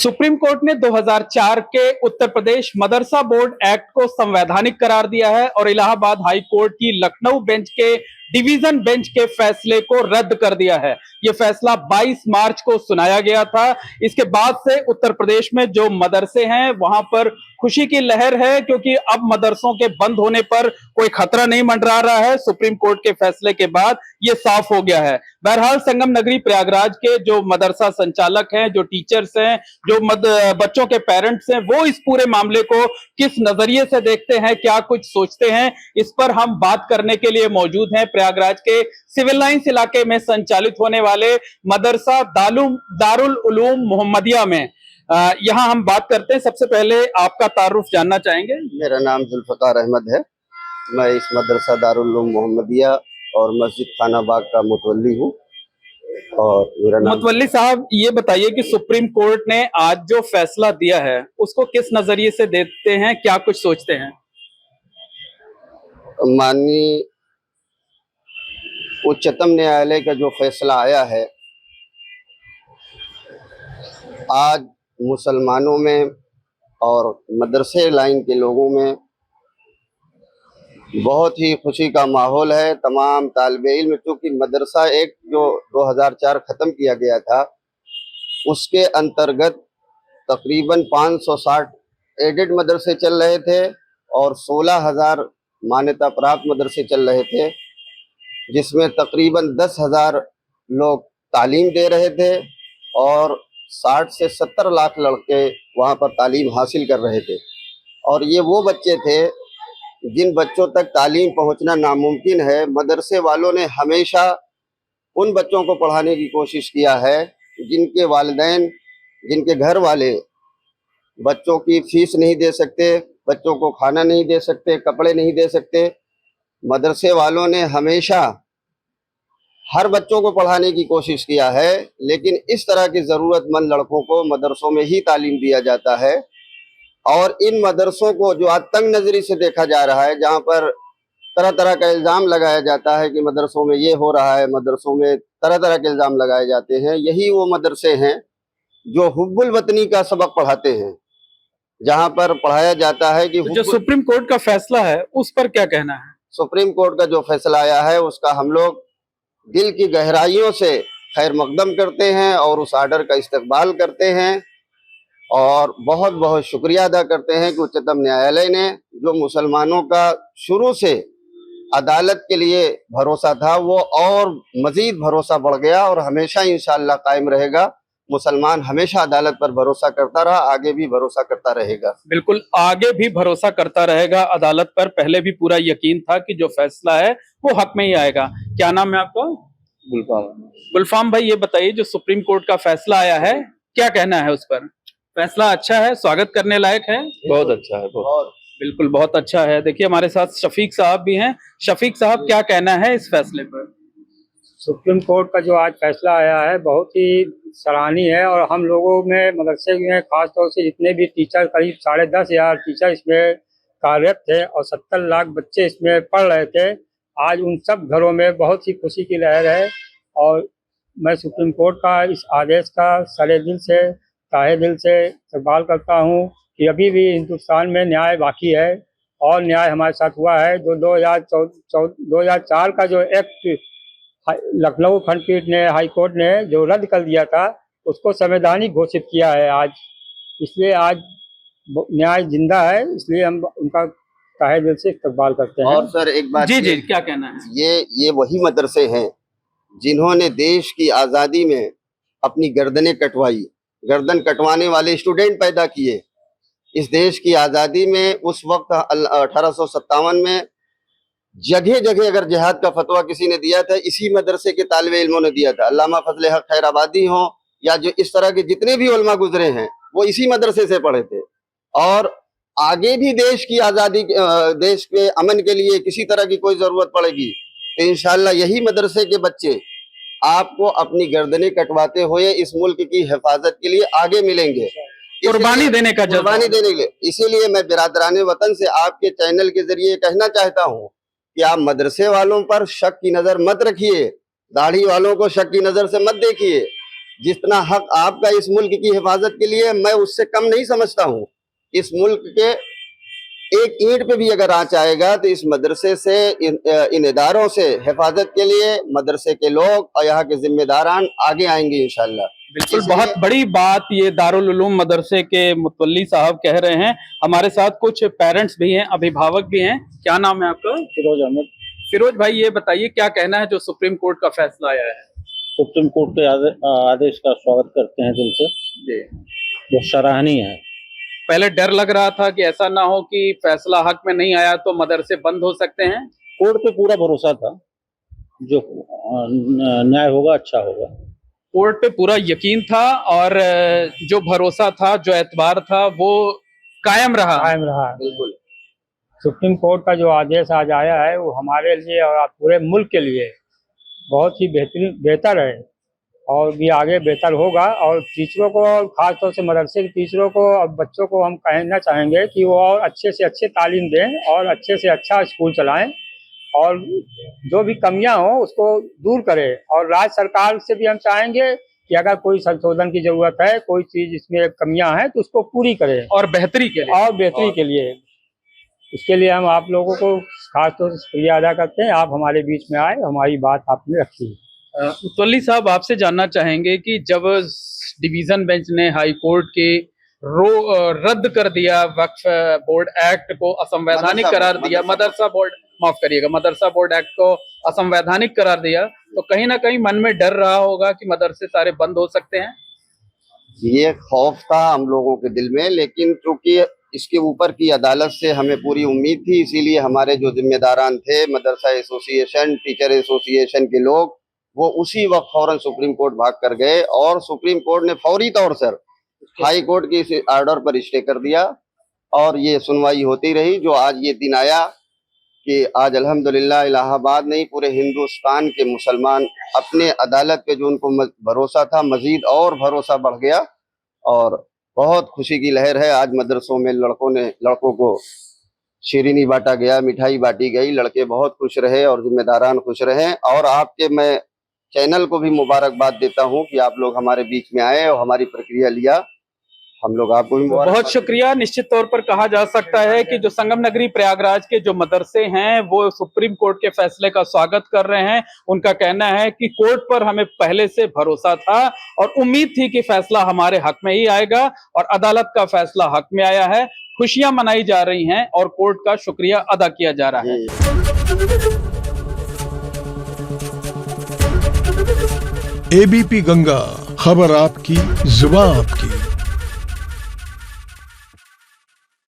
Supreme court ने 2004 के उत्तर प्रदेश मदरसा board act को संवैधानिक करार दिया है और इलाहाबाद हाई कोर्ट की लखनऊ बेंच के डिवीजन बेंच के फैसले को रद्द कर दिया है। यह फैसला 22 मार्च को सुनाया गया था। इसके बाद से उत्तर प्रदेश में जो मदरसे हैं वहां पर खुशी की लहर है, क्योंकि अब मदरसों के बंद होने पर कोई खतरा नहीं मंडरा रहा है। सुप्रीम कोर्ट के फैसले के बाद यह साफ हो गया है। बहरहाल संगम नगरी प्रयागराज के जो मदरसा संचालक हैं, जो टीचर्स हैं, जो बच्चों के पेरेंट्स हैं, वो इस पूरे मामले को किस नजरिए से देखते हैं, क्या कुछ सोचते हैं, इस पर हम बात करने के लिए मौजूद हैं प्रयागराज के सिविल लाइंस इलाके में संचालित होने वाले मदरसा दारुल उलूम मोहम्मदिया में। यहां हम बात करते हैं। सबसे पहले आपका तारुफ जानना चाहेंगे। मेरा नाम जुल्फकार अहमद है। मैं इस मदरसा दारुल उलूम मोहम्मदिया और मस्जिद खाना बाग का मुतवल्ली हूँ। और मेरा नाम मुतवल्ली साहब, ये बताइए कि सुप्रीम कोर्ट ने आज जो फैसला दिया है उसको किस नजरिए से देखते हैं, क्या कुछ सोचते हैं? माननीय उच्चतम न्यायालय का जो फैसला आया है, आज मुसलमानों में और मदरसे लाइन के लोगों में बहुत ही खुशी का माहौल है। तमाम तालिबे इल्म, क्योंकि मदरसा एक्ट जो 2004 ख़त्म किया गया था, उसके अंतर्गत तकरीबन 560 एडेड मदरसे चल रहे थे और 16,000 मान्यता प्राप्त मदरसे चल रहे थे, जिसमें तकरीबन 10,000 लोग तालीम दे रहे थे और 60 से 70 लाख लड़के वहाँ पर तालीम हासिल कर रहे थे। और ये वो बच्चे थे जिन बच्चों तक तालीम पहुँचना नामुमकिन है। मदरसे वालों ने हमेशा उन बच्चों को पढ़ाने की कोशिश किया है जिनके वालिदैन, जिनके घर वाले बच्चों की फीस नहीं दे सकते, बच्चों को खाना नहीं दे सकते, कपड़े नहीं दे सकते। मदरसे वालों ने हमेशा हर बच्चों को पढ़ाने की कोशिश किया है, लेकिन इस तरह के ज़रूरतमंद लड़कों को मदरसों में ही तालीम दिया जाता है। और इन मदरसों को जो आज तंग नज़री से देखा जा रहा है, जहाँ पर तरह तरह का इल्ज़ाम लगाया जाता है कि मदरसों में ये हो रहा है, मदरसों में तरह तरह के इल्ज़ाम लगाए जाते हैं, यही वो मदरसे हैं जो हुब्बुल वतनी का सबक पढ़ाते हैं, जहाँ पर पढ़ाया जाता है कि तो जो सुप्रीम कोर्ट का फैसला है उस पर क्या कहना है? सुप्रीम कोर्ट का जो फैसला आया है उसका हम लोग दिल की गहराइयों से खैर मकदम करते हैं और उस आर्डर का इस्तकबाल करते हैं और बहुत बहुत शुक्रिया अदा करते हैं कि उच्चतम न्यायालय ने, जो मुसलमानों का शुरू से अदालत के लिए भरोसा था, वो और मजीद भरोसा बढ़ गया और हमेशा इंशाअल्लाह कायम रहेगा। मुसलमान हमेशा अदालत पर भरोसा करता रहा, आगे भी भरोसा करता रहेगा। बिल्कुल, आगे भी भरोसा करता रहेगा अदालत पर। पहले भी पूरा यकीन था कि जो फैसला है वो हक में ही आएगा। क्या नाम है आपका? गुलफाम। गुलफाम भाई, ये बताइए जो सुप्रीम कोर्ट का फैसला आया है, क्या कहना है उस पर? फैसला अच्छा है, स्वागत करने लायक है? बहुत अच्छा है, बहुत। बिल्कुल, बहुत अच्छा है। देखिए हमारे साथ शफीक साहब भी हैं। शफीक साहब, क्या कहना है इस फैसले पर? सुप्रीम कोर्ट का जो आज फैसला आया है बहुत ही सराहनीय है। और हम लोगों में मदरसे में खास तौर से जितने भी टीचर, करीब 10,500 टीचर इसमें कार्यरत थे और 70 लाख बच्चे इसमें पढ़ रहे थे, आज उन सब घरों में बहुत ही खुशी की लहर है। और मैं सुप्रीम कोर्ट का इस आदेश का सरे दिल से, ताहे दिल से इस्तकबाल करता हूँ कि अभी भी हिंदुस्तान में न्याय बाकी है और न्याय हमारे साथ हुआ है। जो 2004 का जो एक्ट लखनऊ खंडपीठ ने, हाई कोर्ट ने जो रद्द कर दिया था, उसको संवैधानिक घोषित किया है आज। इसलिए आज न्याय जिंदा है, इसलिए हम उनका तहे दिल से इस्तकबाल करते हैं। और सर एक बात, जी, क्या कहना है? ये वही मदरसे हैं जिन्होंने देश की आज़ादी में अपनी गर्दनें कटवाई, गर्दन कटवाने वाले स्टूडेंट पैदा किए। इस देश की आज़ादी में उस वक्त 1857 में जगह जगह अगर जिहाद का फतवा किसी ने दिया था, इसी मदरसे के तालिबे इल्मों ने दिया था। अल्लामा फजल हक खैराबादी हों या जो इस तरह के जितने भी उलमा गुजरे हैं, वो इसी मदरसे से पढ़े थे। और आगे भी देश की आज़ादी, देश के अमन के लिए किसी तरह की कोई ज़रूरत पड़ेगी तो इंशाअल्लाह यही मदरसे के बच्चे आपको अपनी गर्दनें कटवाते हुए इस मुल्क की हिफाजत के लिए आगे मिलेंगे, कुर्बानी देने के लिए। इसीलिए मैं बिरादराने वतन से आपके चैनल के जरिए कहना चाहता हूँ कि आप मदरसे वालों पर शक की नज़र मत रखिए, दाढ़ी वालों को शक की नज़र से मत देखिए। जितना हक आपका इस मुल्क की हिफाजत के लिए, मैं उससे कम नहीं समझता हूँ। इस मुल्क के एक ईंट पे भी अगर आंच आएगा तो इस मदरसे से, इन इदारों से हिफाजत के लिए मदरसे के लोग और यहाँ के जिम्मेदारान आगे आएंगे इंशाल्लाह। बिल्कुल, बहुत बड़ी बात ये दारुल उलूम मदरसे के मुतवल्ली साहब कह रहे हैं। हमारे साथ कुछ पेरेंट्स भी हैं, अभिभावक भी हैं। क्या नाम है आपका? फिरोज अहमद। फिरोज भाई, ये बताइए क्या कहना है जो सुप्रीम कोर्ट का फैसला आया है? सुप्रीम कोर्ट के आदेश का स्वागत करते हैं दिल से, जी। जो सराहनीय है। पहले डर लग रहा था कि ऐसा ना हो कि फैसला हक में नहीं आया तो मदरसे बंद हो सकते हैं। कोर्ट पे पूरा भरोसा था, जो न्याय होगा अच्छा होगा। कोर्ट पे पूरा यकीन था और जो भरोसा था, जो एतबार था, वो कायम रहा। बिल्कुल। सुप्रीम कोर्ट का जो आदेश आज आया है वो हमारे लिए और पूरे मुल्क के लिए बहुत ही बेहतर है और भी आगे बेहतर होगा। और टीचरों को, खास तौर से मदरसे के टीचरों को और बच्चों को हम कहना चाहेंगे कि वो और अच्छे से अच्छे तालीम दें और अच्छे से अच्छा स्कूल चलाएं और जो भी कमियां हो उसको दूर करें। और राज्य सरकार से भी हम चाहेंगे कि अगर कोई संशोधन की जरूरत है, कोई चीज इसमें कमियां हैं तो उसको पूरी करें और बेहतरी के लिए। इसके लिए हम आप लोगों को खास तौर से शुक्रिया अदा करते हैं। आप हमारे बीच में आए, हमारी बात आपने रखी। मुतवल्ली साहब, आपसे जानना चाहेंगे कि जब डिवीजन बेंच ने हाई कोर्ट के रद्द कर दिया वक्फ बोर्ड एक्ट को, असंवैधानिक करार दिया, मदरसा बोर्ड एक्ट को असंवैधानिक करार दिया, तो कहीं ना कहीं मन में डर रहा होगा कि मदरसे सारे बंद हो सकते हैं। ये खौफ था हम लोगों के दिल में, लेकिन चूंकि इसके ऊपर की अदालत से हमें पूरी उम्मीद थी, इसीलिए हमारे जो जिम्मेदारान थे, मदरसा एसोसिएशन, टीचर एसोसिएशन के लोग, वो उसी वक्त फौरन सुप्रीम कोर्ट भाग कर गए और सुप्रीम कोर्ट ने फौरी तौर से हाई कोर्ट के इस ऑर्डर पर स्टे कर दिया और ये सुनवाई होती रही। जो आज ये दिन आया कि आज अल्हम्दुलिल्लाह इलाहाबाद नहीं, पूरे हिंदुस्तान के मुसलमान अपने अदालत पे जो उनको भरोसा था, मजीद और भरोसा बढ़ गया और बहुत खुशी की लहर है। आज मदरसों में लड़कों को शीरीनी बांटा गया, मिठाई बांटी गई, लड़के बहुत खुश रहे और जिम्मेदारान खुश रहे। और आपके मैं चैनल को भी मुबारकबाद देता हूं कि आप लोग हमारे बीच में आए और हमारी प्रक्रिया लिया। हम लोग आपको भी बहुत शुक्रिया। निश्चित तौर पर कहा जा सकता है कि जो संगम नगरी प्रयागराज के जो मदरसे हैं वो सुप्रीम कोर्ट के फैसले का स्वागत कर रहे हैं। उनका कहना है कि कोर्ट पर हमें पहले से भरोसा था और उम्मीद थी कि फैसला हमारे हक में ही आएगा और अदालत का फैसला हक में आया है। खुशियां मनाई जा रही हैं और कोर्ट का शुक्रिया अदा किया जा रहा है। एबीपी गंगा, खबर आपकी, जुबान आपकी।